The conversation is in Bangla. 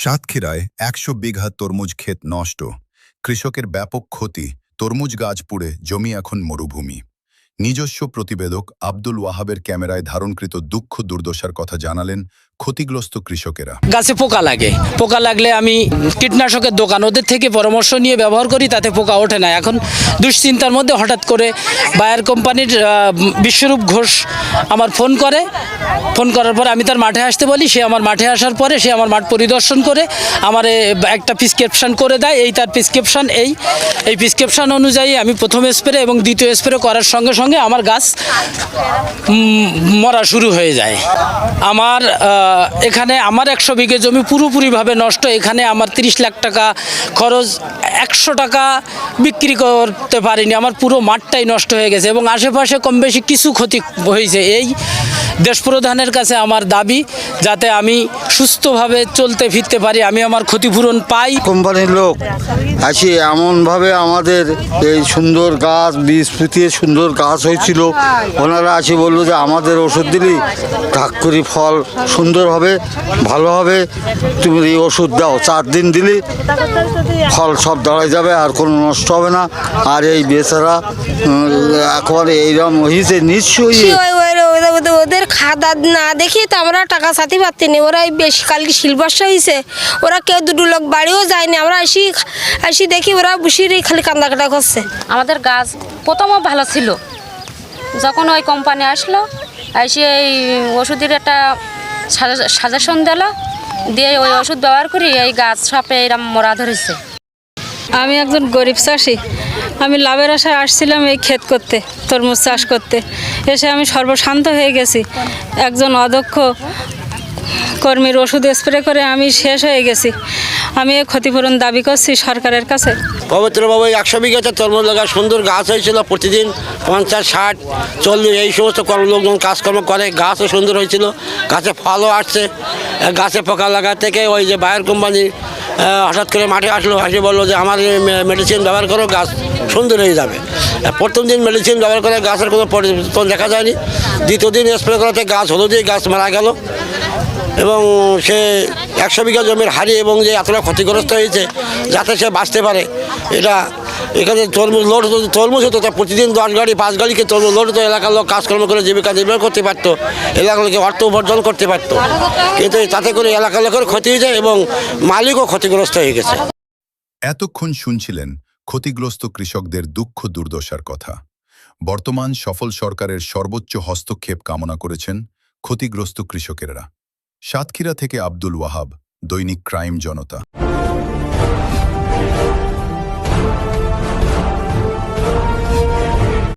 সাতক্ষীরায় ১০০ বিঘা তরমুজ ক্ষেত নষ্ট, কৃষকের ব্যাপক ক্ষতি, তরমুজ গাছ পুড়ে জমি এখন মরুভূমি। নিজস্ব প্রতিবেদক আব্দুল ওয়াহাবের ক্যামেরায় ধারণকৃত দুঃখ দুর্দশার কথা জানালেন ক্ষতিগ্রস্ত কৃষকেরা। গাছে পোকা লাগে, পোকা লাগলে আমি কীটনাশকের দোকান ওদের থেকে পরামর্শ নিয়ে ব্যবহার করি, তাতে পোকা ওঠে না। এখন দুশ্চিন্তার মধ্যে হঠাৎ করে বায়ার কোম্পানির বিশ্বরূপ ঘোষ আমার ফোন করার পরে আমি তার মাঠে আসতে বলি। সে আমার মাঠে আসার পরে সে আমার মাঠ পরিদর্শন করে আমার একটা প্রেসক্রিপশন করে দেয়। এই তার প্রেসক্রিপশন, এই প্রেসক্রিপশন অনুযায়ী আমি প্রথম স্প্রে এবং দ্বিতীয় স্প্রে করার সঙ্গে সঙ্গে আমার গাছ মরা শুরু হয়ে যায়। আমার এখানে আমার ১০০ বিঘে জমি পুরোপুরিভাবে নষ্ট। এখানে আমার ৩০ লাখ টাকা খরচ, ১০০ টাকা বিক্রি করতে পারিনি। আমার পুরো মাঠটাই নষ্ট হয়ে গেছে এবং আশেপাশে কম বেশি কিছু ক্ষতি হয়েছে। এই দেশপ্রধানের কাছে আমার দাবি, যাতে আমি সুস্থভাবে চলতে ফিরতে পারি, আমি আমার ক্ষতিপূরণ পাই। কোম্পানির লোক আসি এমনভাবে আমাদের এই সুন্দর গাছ, বীজ পুঁতিয়ে সুন্দর গাছ হয়েছিল, ওনারা আসি বললো যে আমাদের ওষুধ দিলেই ঢাক করি ফল সুন্দর হবে, ভালো হবে, তুমি এই ওষুধ দাও, ৪ দিন দিলে ফল সব দাঁড়ায় যাবে, আর কোনো নষ্ট হবে না। আর এই বেচারা একেবারে এইরকম হয়েছে নিশ্চয়ই। ওদের খাদা না দেখি তো আমরা টাকা সাথে পাচ্ছি না। ওরা বেশি কালকে শিলবর্ষা হয়েছে, ওরা কেউ দুটো লোক বাড়িও যায়নি। আমরা আসি দেখি ওরা বসিরই খালি কান্দাকাটা করছে। আমাদের গাছ প্রথমও ভালো ছিল, যখন ওই কোম্পানি আসলো এসে এই ওষুধের একটা সাজেশন দিল, দিয়ে ওই ওষুধ ব্যবহার করি এই গাছ সাপে এরম মরা ধরেছে। আমি একজন গরিব চাষি, আমি লাভের আশায় আসছিলাম এই ক্ষেত করতে, তরমুজ চাষ করতে। এসে আমি সর্বশান্ত হয়ে গেছি। একজন অদক্ষ কর্মীর ওষুধ স্প্রে করে আমি শেষ হয়ে গেছি। আমি এই ক্ষতিপূরণ দাবি করছি সরকারের কাছে। পবিত্রবাবু ১০০ বিঘাতে তরমুজ লাগা সুন্দর গাছ হয়েছিল, প্রতিদিন ৫০, ৬০, ৪০ এই সমস্ত লোকজন কাজকর্ম করে, গাছও সুন্দর হয়েছিল, গাছে ফলও আসছে। গাছে পোকা লাগা থেকে ওই যে বায়ার কোম্পানি হঠাৎ করে মাঠে আসলো, আসে বললো যে আমার মেডিসিন ব্যবহার করো, গাছ সুন্দর হয়ে যাবে। প্রথম দিন মেডিসিন ব্যবহার করে গাছের কোনো পরিবর্তন দেখা যায়নি। দ্বিতীয় দিন স্প্রে করাতে গাছ হলুদেই গাছ মারা গেল এবং সে ১০০ বিঘা জমির হারিয়ে এবং যে এতটা ক্ষতিগ্রস্ত হয়েছে, যাতে সে বাঁচতে পারে। এটা এখানে তরমুজ লোড হতো, তরমুজ হতো, তা প্রতিদিন ১০ গাড়ি ৫ গাড়িকে তরমুজ লোড হতো। এলাকার লোক কাজকর্ম করে জীবিকা নির্বাহ করতে পারতো, এলাকার লোকে অর্থ উপার্জন করতে পারতো, কিন্তু তাতে করে এলাকার লোকের ক্ষতি হয়ে যায় এবং মালিকও ক্ষতিগ্রস্ত হয়ে গেছে। এতক্ষণ শুনছিলেন ক্ষতিগ্রস্ত কৃষকদের দুঃখ দুর্দশার কথা। বর্তমান সফল সরকারের সর্বোচ্চ হস্তক্ষেপ কামনা করেছেন ক্ষতিগ্রস্ত কৃষকেরা। সাতক্ষীরা থেকে আব্দুল ওয়াহাব, দৈনিক ক্রাইম জনতা।